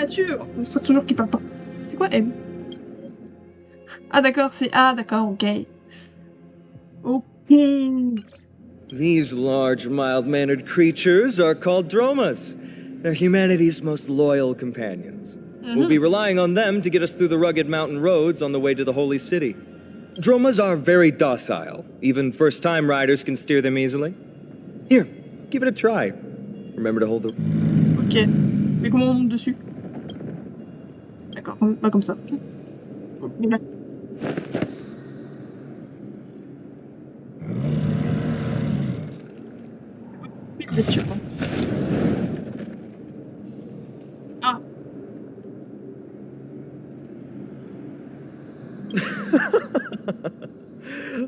créature. On sait toujours qu'il parle pas. C'est quoi M? Ah d'accord, c'est A, d'accord, ok. Ok. These large, mild-mannered creatures are called dromas. They're humanity's most loyal companions. We'll be relying on them to get us through the rugged mountain roads on the way to the holy city. Dromas are very docile. Even first-time riders can steer them easily. Here, give it a try. Remember to hold the... Ok. Mais comment on monte dessus? D'accord, pas comme ça. Bien sûr. Ah.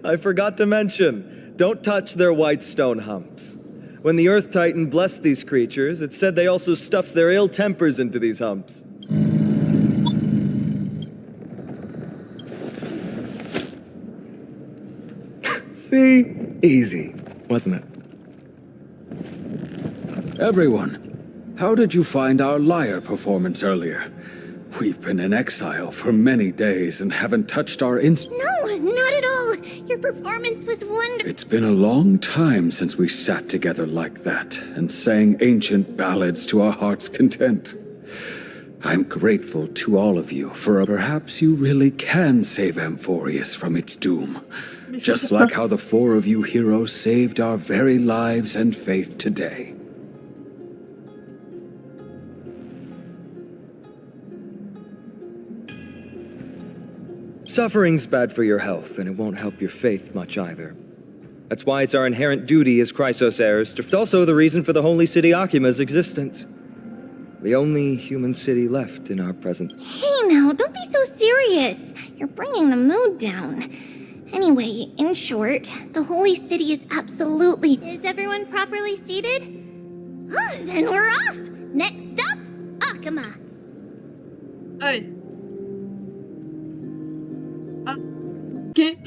I forgot to mention, don't touch their white stone humps. When the Earth Titan blessed these creatures, it said they also stuffed their ill tempers into these humps. See? Easy, wasn't it? Everyone, how did you find our lyre performance earlier? We've been in exile for many days and haven't touched our No, not at all. Your performance was wonderful. It's been a long time since we sat together like that and sang ancient ballads to our heart's content. I'm grateful to all of you for perhaps you really can save Amphoreus from its doom. Just like how the four of you heroes saved our very lives and faith today. Suffering's bad for your health, and it won't help your faith much either. That's why it's our inherent duty as Chrysos heirs to... It's also the reason for the holy city Akima's existence. The only human city left in our present... Hey now, don't be so serious. You're bringing the mood down. Anyway, in short, the holy city is absolutely... Is everyone properly seated? Oh, then we're off! Next stop, Akima. Allez. Ah. Ok.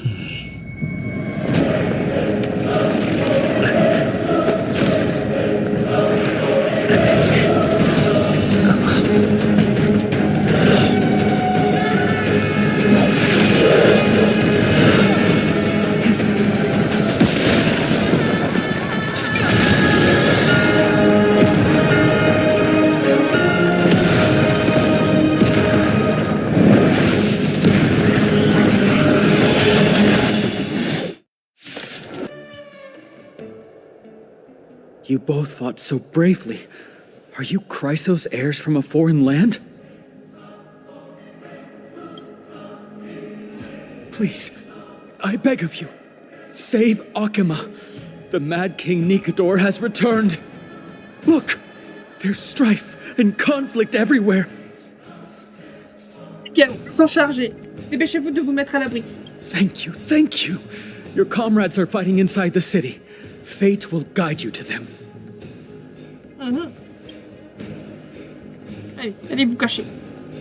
You both fought so bravely. Are you Chrysos heirs from a foreign land? Please, I beg of you, save Akima. The Mad King Nikador has returned. Look, there's strife and conflict everywhere. Ok, s'en charger. Dépêchez-vous de vous mettre à l'abri. Thank you, thank you. Your comrades are fighting inside the city. Fate will guide you to them. Allez, allez vous cacher.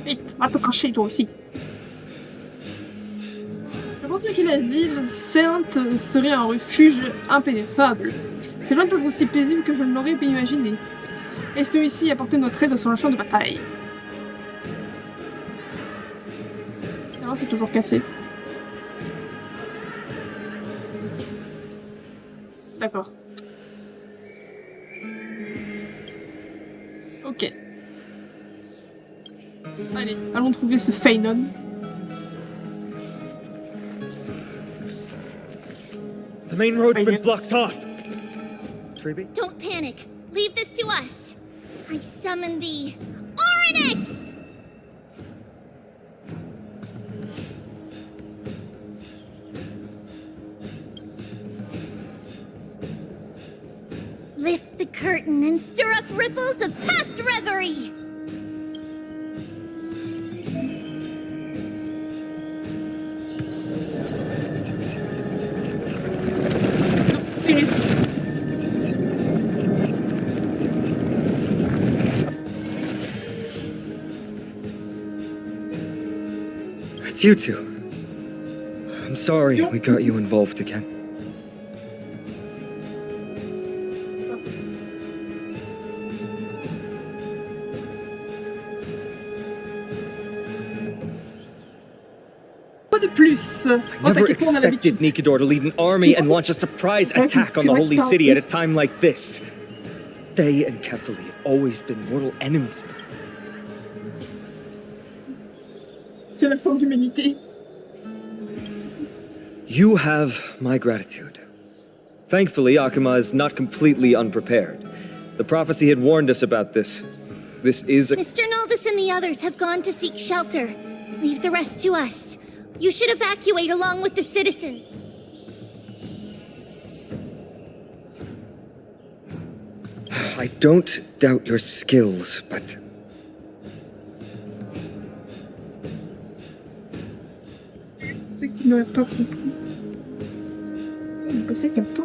Vite, va te cacher toi aussi. Je pensais que la ville sainte serait un refuge impénétrable. C'est loin d'être aussi paisible que je ne l'aurais imaginé. Restons ici à porter notre aide sur le champ de bataille. Ah, c'est toujours cassé. D'accord. Ok. Allez, allons trouver ce Feynon. The main road's been blocked off. Treeby? Don't panic. Leave this to us. I summon the Oryx! Lift the curtain and stir up ripples of past reverie! It's you two. I'm sorry we got you involved again. Quoi de plus? I never expected Nikador to lead an army and launch a surprise attack on the Holy City at a time like this. They and Kefali have always been mortal enemies. C'est la fin de l'humanité. You have my gratitude. Thankfully, Akama is not completely unprepared. The prophecy had warned us about this. This is a... Mr. Naldis and the others have gone to seek shelter. Leave the rest to us. You should evacuate along with the citizen. I don't doubt your skills, but... C'est qu'il n'aurait pas compris. C'est comme toi.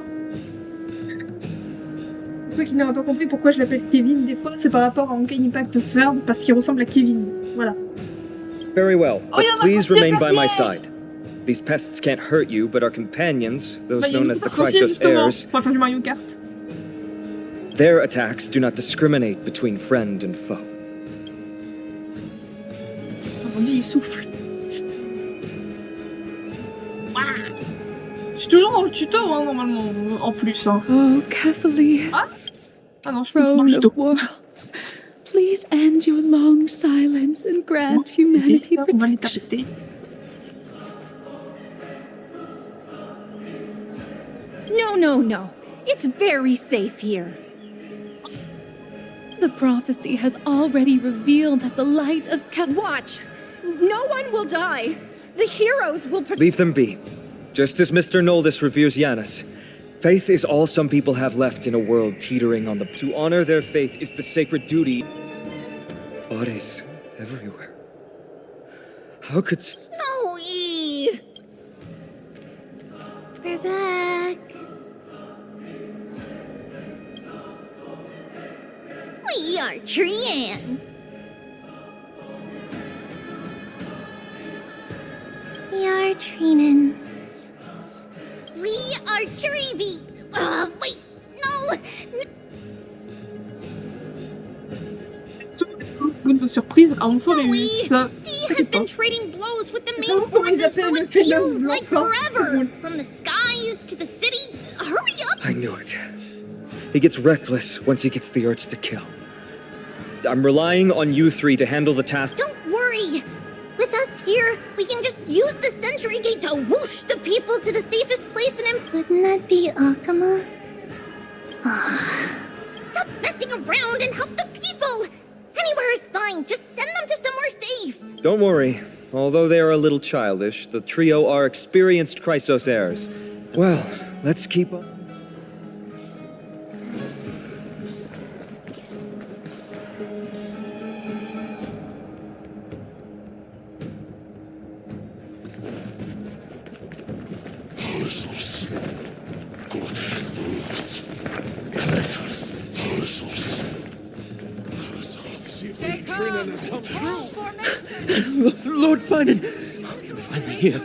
Ceux qui n'auraient pas compris pourquoi je l'appelle Kevin des fois, c'est par rapport à Honkai Impact Third, parce qu'il ressemble à Kevin. Voilà. Very well, but please remain by my side. These pests can't hurt you, but our companions, those known as the Chrysos heirs, pour faire du Mario Kart. Their attacks do not discriminate between friend and foe. On dit il souffle. Je suis toujours dans le tuto, hein, normalement, en plus. Hein. Oh, Kefali. Ah non, je suis dans le tuto. Worlds, please end your long silence and grant humanity protection. No. It's very safe here. The prophecy has already revealed that the light of Watch! No one will die! The heroes will Leave them be. Just as Mr. Noldis reveres Janus, faith is all some people have left in a world teetering on the... To honor their faith is the sacred duty. Bodies everywhere. How could... Snowy! We're back. We are Trian. We are Trinan. We are Trivi. Wait, no. Une de surprise, Amphoreus. D has been trading blows with the main forces for what feels like forever. From the skies to the city. Hurry up! I knew it. He gets reckless once he gets the urge to kill. I'm relying on you three to handle the task. Don't worry. With us here, we can just use the Sentry Gate to whoosh the people to the safest place in Wouldn't that be Akama? Stop messing around and help the people! Anywhere is fine, just send them to somewhere safe! Don't worry. Although they are a little childish, the trio are experienced Chrysos heirs. Well, let's keep on. Lord Finan! You're finally here.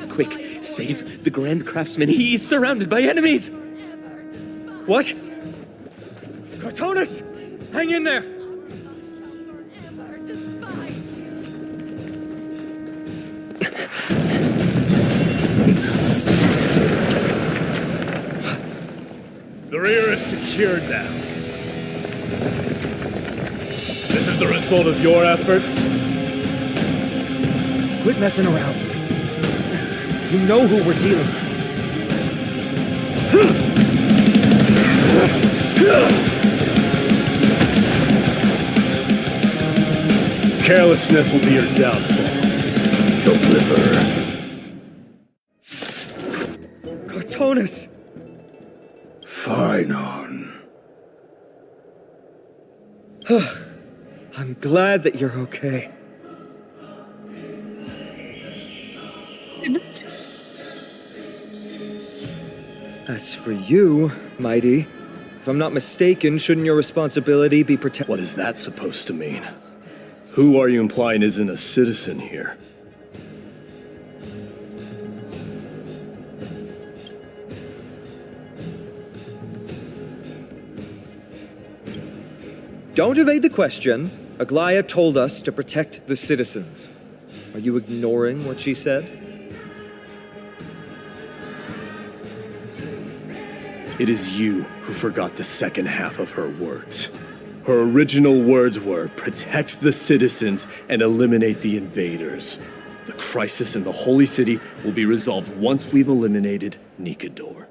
Quick, save the Grand Craftsman. He is surrounded by enemies! What? Cartonus! Hang in there! The rear is secured now. This is the result of your efforts? Quit messing around. You know who we're dealing with. Carelessness will be your downfall. Deliver. Cartonus! Finan. I'm glad that you're okay. As for you, Mighty, if I'm not mistaken, shouldn't your responsibility be protect— What is that supposed to mean? Who are you implying isn't a citizen here? Don't evade the question. Aglaya told us to protect the citizens. Are you ignoring what she said? it is you who forgot the second half of her words. Her original words were, protect the citizens and eliminate the invaders. The crisis in the Holy City will be resolved once we've eliminated Nikador.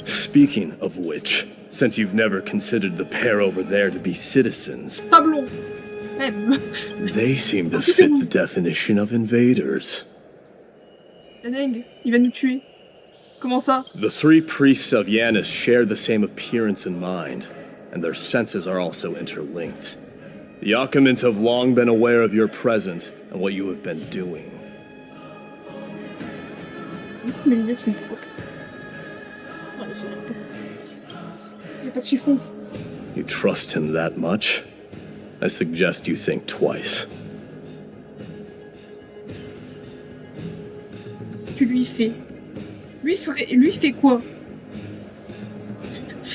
Speaking of which, since you've never considered the pair over there to be citizens, Pablo. M. they seem to fit the definition of invaders. Daneng, il va nous tuer. Comment ça? The three priests of Yanis share the same appearance and mind, and their senses are also interlinked. The Akamans have long been aware of your presence and what you have been doing. Mes lunettes sont propres. Oh, elles sont propres. Il n'y a pas de chiffon. You trust him that much? I suggest you think twice. Tu lui fais. Lui fait quoi?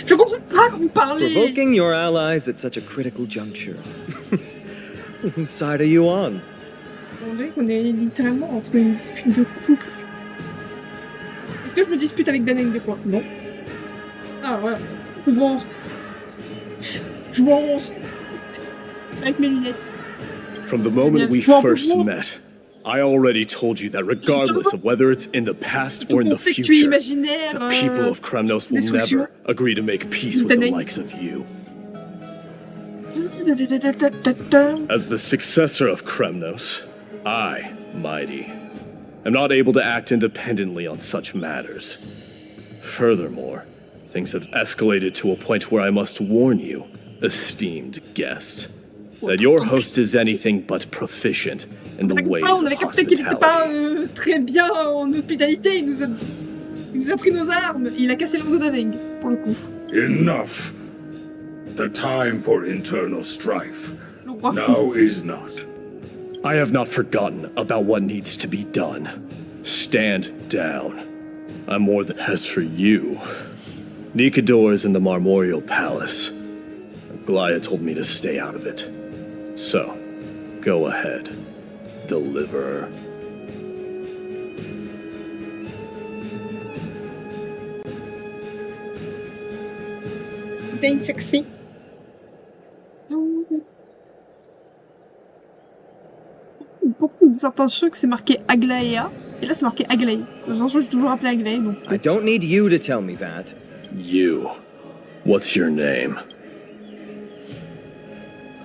Je comprends pas quand vous parlez. Provoking your allies at such a critical juncture. Whose side are you on? On dirait qu'on est littéralement entre une dispute de couple. Est-ce que je me dispute avec Daneng des fois? Non. Ah voilà. Je vois avec mes lunettes. From the moment we first met, I already told you that regardless of whether it's in the past or in the future, the people of Kremnos will never agree to make peace with the likes of you. As the successor of Kremnos, I, Mighty, am not able to act independently on such matters. Furthermore, things have escalated to a point where I must warn you, esteemed guests, that your host is anything but proficient in the ways on of avait capté qu'il n'était pas hospitality. très bien en hospitalité. Il nous a pris nos armes. Il a cassé le dos Daneng, pour le coup. Enough. The time for internal strife Le roi now is not. I have not forgotten about what needs to be done. Stand down. I'm more than... As for you, Nikador is in the Marmorial Palace. Glaya told me to stay out of it. So, go ahead. Deliver her. Bien sexy. Beaucoup de certains trucs c'est marqué Aglaea et là c'est marqué Aglaé. Je suis toujours appelé Aglaé donc. I don't need you to tell me that. You. What's your name?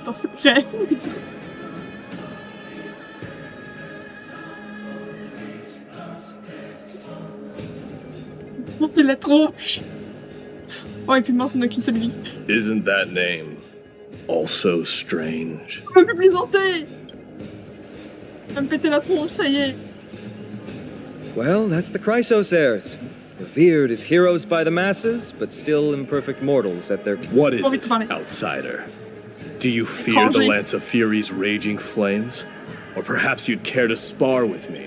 Dans ce j'ai. Il est trop. Oh et puis mince on a qu'une seule vie. Isn't that name also strange? On peut plus plaisanter. Il va me péter la tronche, ça y est. Well, that's the Chrysos heirs. Revered as heroes by the masses, but still imperfect mortals at their... What is it, outsider? Do you fear the Lance of Fury's raging flames? Or perhaps you'd care to spar with me?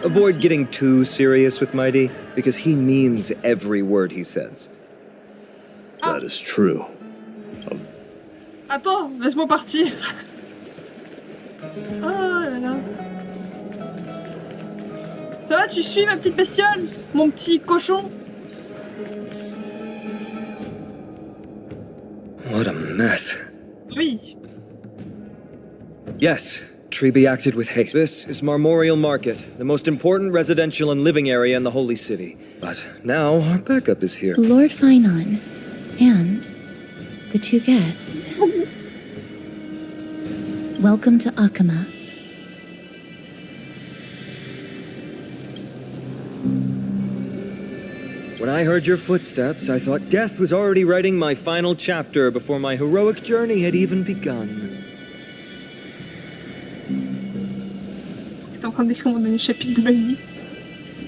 Avoid getting too serious with Mighty, because he means every word he says. That is true. Attends, laisse-moi partir. Oh là là. Ça va, tu suis ma petite bestiole? Mon petit cochon? What a mess. Oui. Yes, Trebe acted with haste. This is Marmorial Market, the most important residential and living area in the Holy City. But now our backup is here. Lord Finon and the two guests. Welcome to Akama. When I heard your footsteps, I thought death was already writing my final chapter before my heroic journey had even begun. T'es en train d'écrire mon dernier chapitre de ma vie.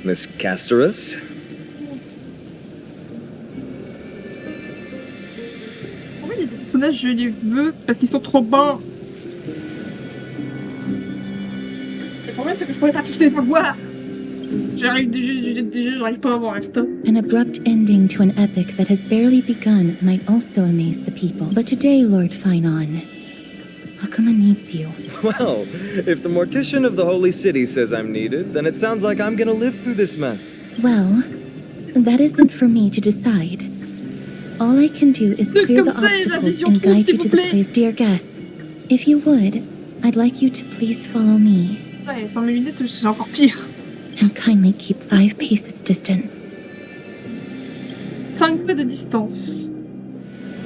Miss Castorus? En fait, les personnages, je les veux parce qu'ils sont trop bons. Le problème, c'est que je pourrais pas tous les avoir. J'arrive pas à voir Arta. An abrupt ending to an epic that has barely begun might also amaze the people. But today, Lord Finon, Akuma needs you. Well, if the mortician of the Holy City says I'm needed, then it sounds like I'm gonna live through this mess. Well, that isn't for me to decide. All I can do is clear the obstacles and guide you to the place, dear guests. If you would, I'd like you to please follow me. Ouais, sans mes lunettes, c'est encore pire. And kindly keep 5 paces distance. 5 pas de distance.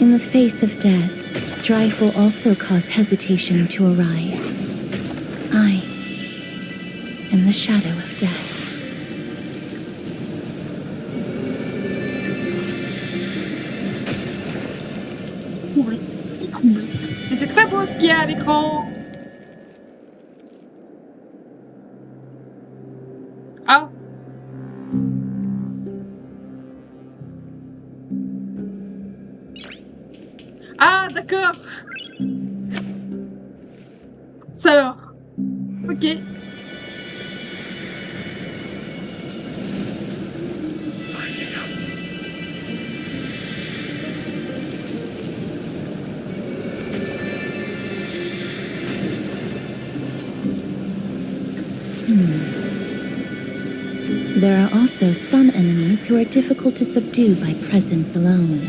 In the face of death, strife will also cause hesitation to arise. I am the shadow of death. Cool. Cool. Mais c'est très beau ce qu'il y a à l'écran. Ah. Ah, d'accord. Ça alors. Ok. There are also some enemies who are difficult to subdue by presence alone.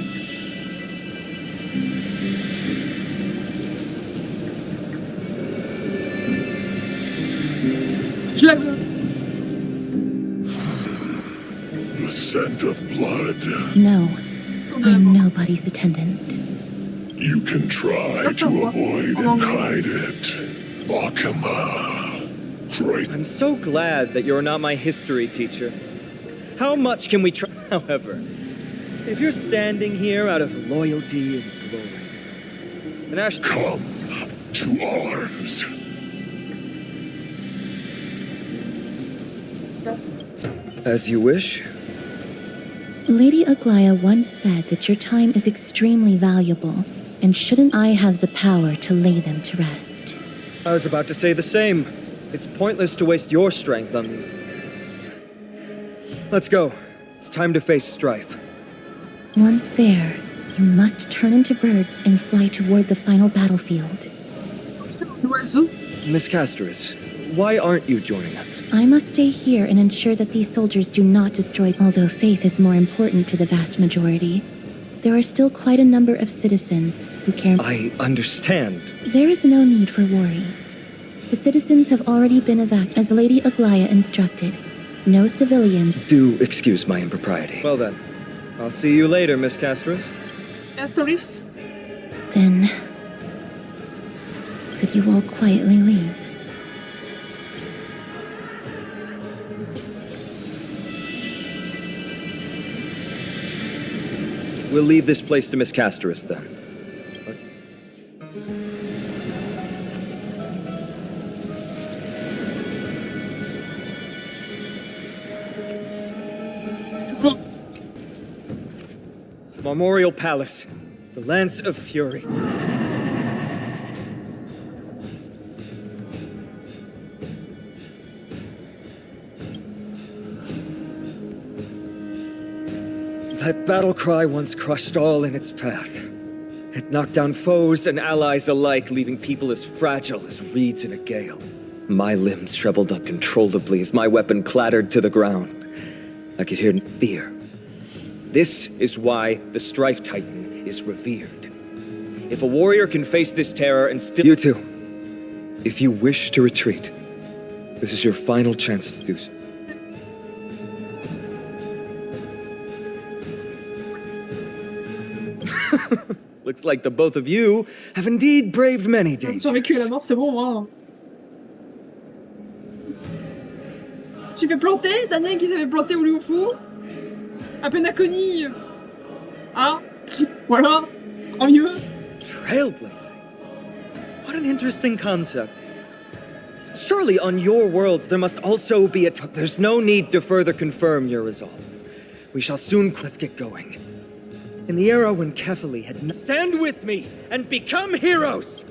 Je la veux. The scent of blood. No, I'm nobody's attendant. You can try to avoid and hide it. Akuma. Great. I'm so glad that you're not my history teacher. How much can we try? However, if you're standing here out of loyalty and glory, then Come to arms. As you wish. Lady Aglaya once said that your time is extremely valuable, and shouldn't I have the power to lay them to rest? I was about to say the same. It's pointless to waste your strength on these. Let's go. It's time to face strife. Once there, you must turn into birds and fly toward the final battlefield. L'oiseau. Miss Casterus, why aren't you joining us? I must stay here and ensure that these soldiers do not destroy. Although faith is more important to the vast majority, there are still quite a number of citizens who care. I understand. There is no need for worry. The citizens have already been evacuated as Lady Aglaya instructed. No civilians. Do excuse my impropriety. Well then, I'll see you later, Miss Casterus. Casterus. Then, could you all quietly leave? We'll leave this place to Miss Casterus then. Let's... Memorial Palace, the Lance of Fury. That battle cry once crushed all in its path. It knocked down foes and allies alike, leaving people as fragile as reeds in a gale. My limbs trembled uncontrollably as my weapon clattered to the ground. I could hear fear. This is why the Strife Titan is revered. If a warrior can face this terror and still— You too. If you wish to retreat, this is your final chance to do so. Looks like the both of you have indeed braved many dangers. Survécu à la mort, c'est bon, hein. Tu fais planter, t'as un qui s'est fait planter au lieu au fou. À peine Akoni. Ah, voilà, tant mieux. Trailblazing. What an interesting concept. Surely on your worlds there must also be a There's no need to further confirm your resolve. We shall soon— Let's get going. In the era when Kefali had— Stand with me and become heroes!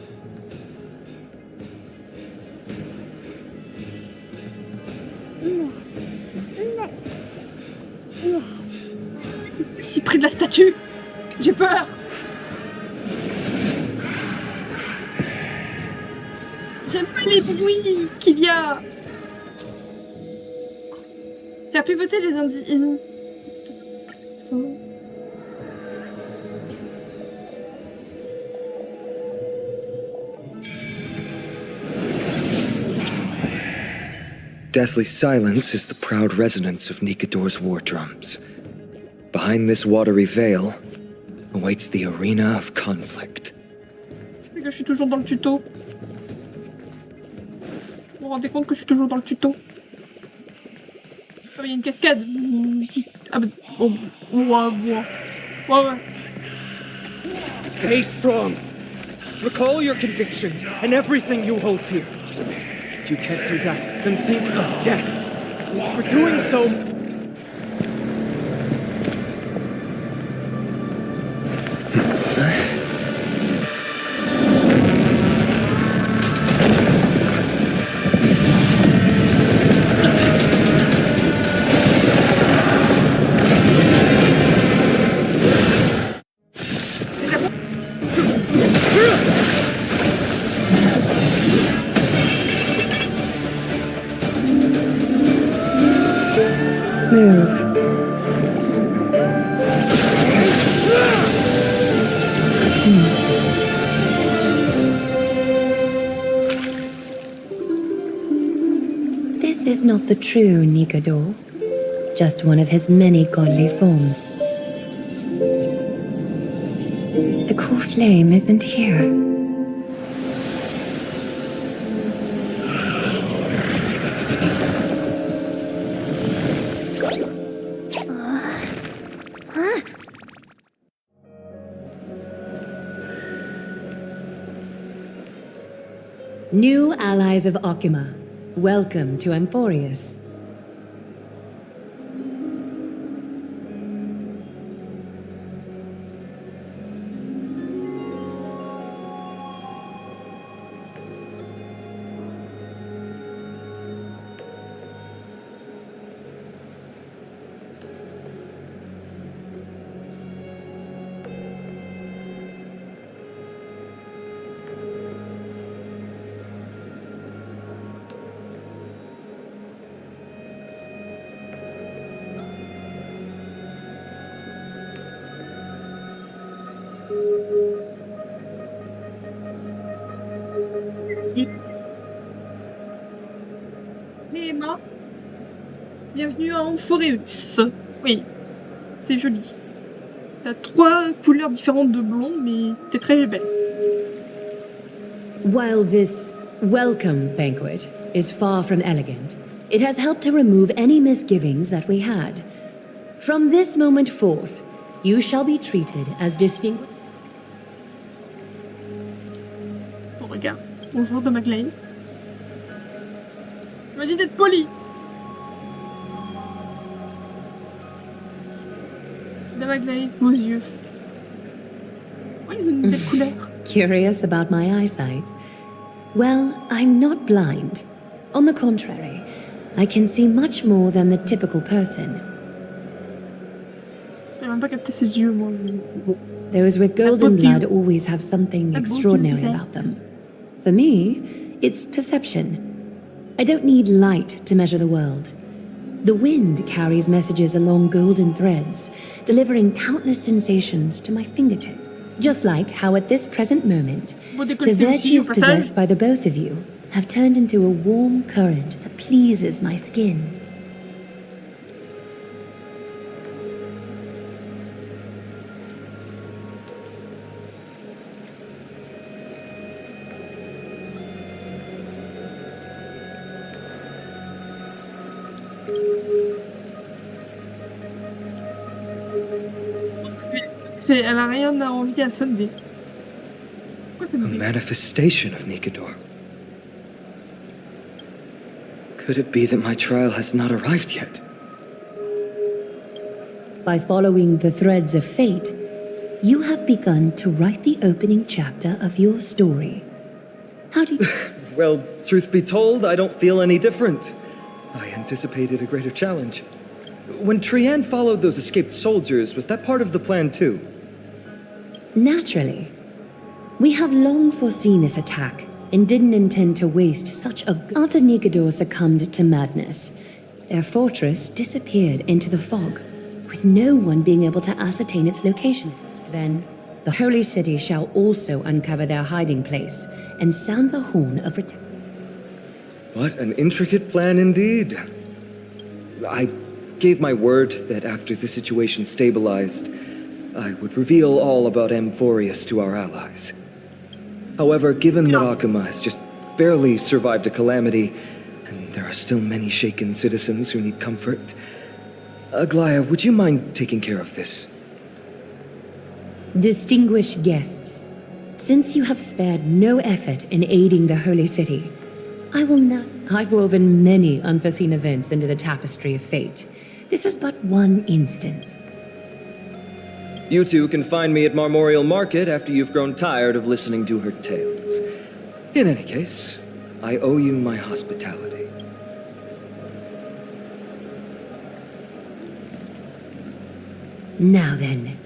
Si près de la statue. J'ai peur. J'aime pas les bruits qu'il y a. Faire pivoter les indices. Deathly silence is the proud resonance of Nikador's war drums. Behind this watery veil awaits the arena of conflict. Je suis toujours dans le tuto. Vous vous rendez compte que je suis toujours dans le tuto? Oh, il y a une cascade. Ah bah... Oh, ouais. Stay strong. Recall your convictions and everything you hold dear. If you can't do that, then think of death. For doing so... This is not the true Nikador, just one of his many godly forms. The core flame isn't here. New allies of Okima, welcome to Amphoreus. Emma, bienvenue à Amphoreus. Oui, t'es jolie. T'as 3 couleurs différentes de blond, mais t'es très belle. While this welcome banquet is far from elegant, it has helped to remove any misgivings that we had. From this moment forth, you shall be treated as distinguished. Bon, regarde. Bonjour de Maglaine. Il m'a dit d'être poli. De Maglaine, vos yeux. Oh, ils ont une belle couleur. Curious about my eyesight? Well, I'm not blind. On the contrary, I can see much more than the typical person. J'ai même pas capté ses yeux, moi. Bon. Those with golden blood always have something extraordinary about them. For me, it's perception. I don't need light to measure the world. The wind carries messages along golden threads, delivering countless sensations to my fingertips. Just like how at this present moment, the virtues possessed by the both of you have turned into a warm current that pleases my skin. Elle a rien à envier à Sunday. Pourquoi ça me dit? A manifestation of Nikador. Could it be that my trial has not arrived yet? By following the threads of fate, you have begun to write the opening chapter of your story. How do you... Well, truth be told, I don't feel any different. I anticipated a greater challenge. When Trianne followed those escaped soldiers, was that part of the plan too? Naturally. We have long foreseen this attack and didn't intend to waste such a... After Nigador succumbed to madness, their fortress disappeared into the fog, with no one being able to ascertain its location. Then, the Holy City shall also uncover their hiding place and sound the horn of return. What an intricate plan indeed. I gave my word that after the situation stabilized, I would reveal all about Amphoreus to our allies. However, given that Akuma has just barely survived a calamity, and there are still many shaken citizens who need comfort, Aglaya, would you mind taking care of this? Distinguished guests, since you have spared no effort in aiding the Holy City, I will not... I've woven many unforeseen events into the tapestry of fate. This is but one instance. You two can find me at Marmorial Market after you've grown tired of listening to her tales. In any case, I owe you my hospitality. Now then,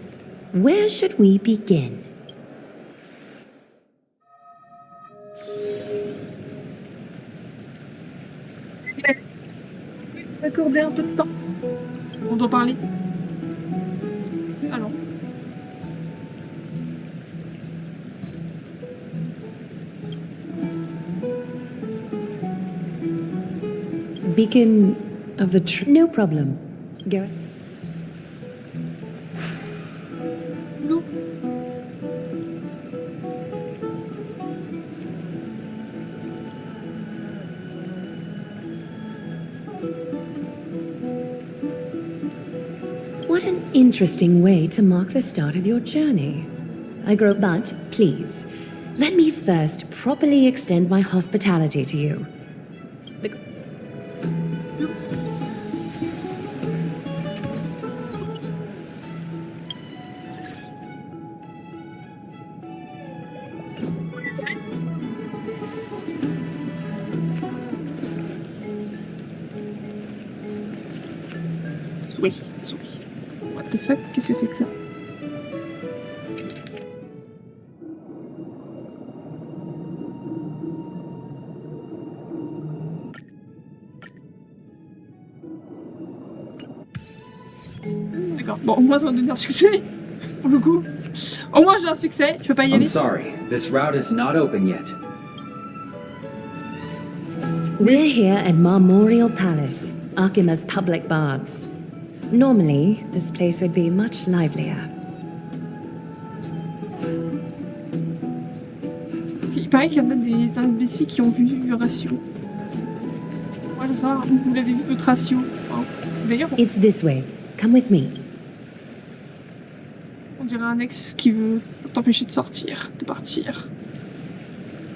where should we begin? Accorder un peu de temps. On doit parler. Alors. Beacon of the No problem. Garrett. No. What an interesting way to mark the start of your journey. But, please, let me first properly extend my hospitality to you. Souris. What the fuck? Qu'est-ce que c'est que ça? D'accord. Bon, au moins ça va donner un succès. Pour le coup. Au moins j'ai un succès. Je peux pas y aller. I'm sorry. This route is not open yet. We're here at Marmorial Palace, Akima's public baths. Normally, this place would be much livelier. Il paraît qu'il y en a des imbéciles qui ont vu ratio. Moi, je sais pas où vous l'avez vu votre ratio. D'ailleurs, It's this way. Come with me. on dirait un ex qui veut t'empêcher de sortir, de partir.